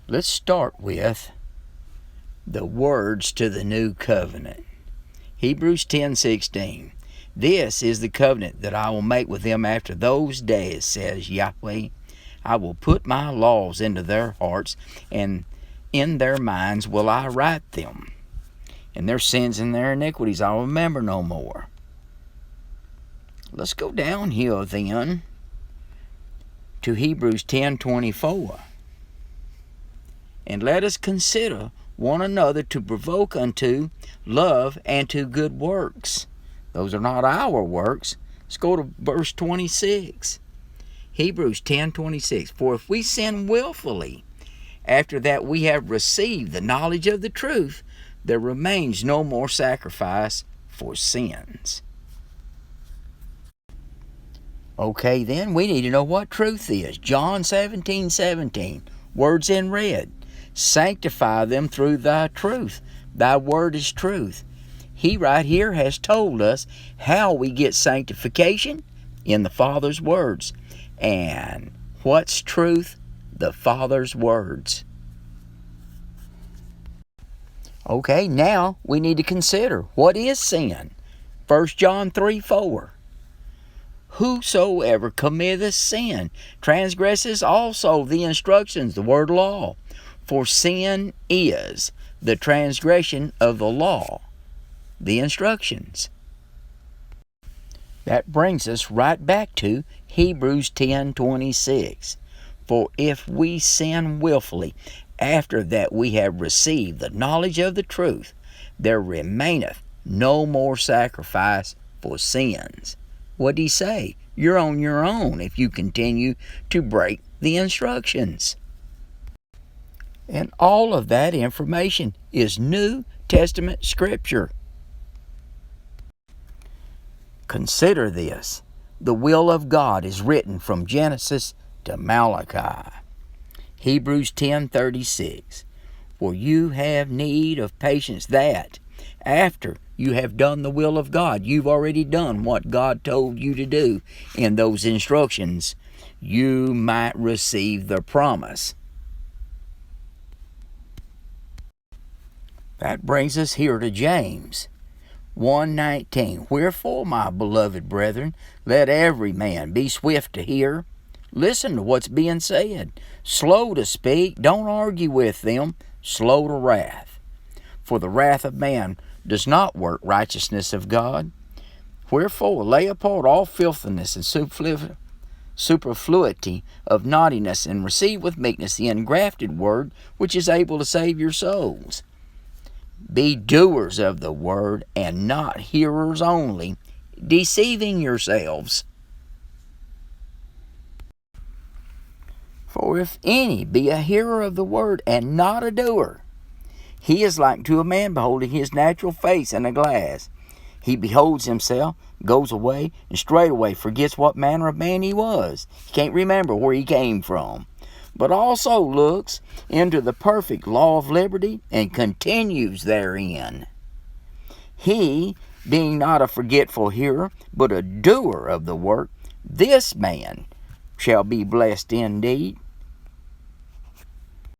Let's start with the words to the new covenant. Hebrews 10:16. This is the covenant that I will make with them after those days, says Yahweh. I will put my laws into their hearts, and in their minds will I write them. And their sins and their iniquities I will remember no more. Let's go down here then to Hebrews 10:24. And let us consider one another to provoke unto love and to good works. Those are not our works. Let's go to verse 26. Hebrews 10:26. For if we sin willfully, after that we have received the knowledge of the truth, there remains no more sacrifice for sins. Okay, then we need to know what truth is. John 17:17. Words in red. Sanctify them through thy truth. Thy word is truth. He right here has told us how we get sanctification in the Father's words. And what's truth? The Father's words. Okay, now we need to consider, what is sin? 1 John 3:4. Whosoever committeth sin transgresses also the instructions, the word law. For sin is the transgression of the law, the instructions. That brings us right back to Hebrews 10:26. For if we sin willfully, after that we have received the knowledge of the truth, there remaineth no more sacrifice for sins. What did he say? You're on your own if you continue to break the instructions. And all of that information is New Testament Scripture. Consider this. The will of God is written from Genesis to Malachi. Hebrews 10:36. For you have need of patience that, after you have done the will of God, you've already done what God told you to do in those instructions, you might receive the promise. That brings us here to James 1:19. Wherefore, my beloved brethren, let every man be swift to hear. Listen to what's being said. Slow to speak. Don't argue with them. Slow to wrath. For the wrath of man does not work righteousness of God. Wherefore, lay apart all filthiness and superfluity of naughtiness, and receive with meekness the engrafted word, which is able to save your souls. Be doers of the word, and not hearers only, deceiving yourselves. For if any be a hearer of the word, and not a doer, he is like to a man beholding his natural face in a glass. He beholds himself, goes away, and straightway forgets what manner of man he was. He can't remember where he came from. But also looks into the perfect law of liberty, and continues therein. He, being not a forgetful hearer, but a doer of the work, this man shall be blessed indeed.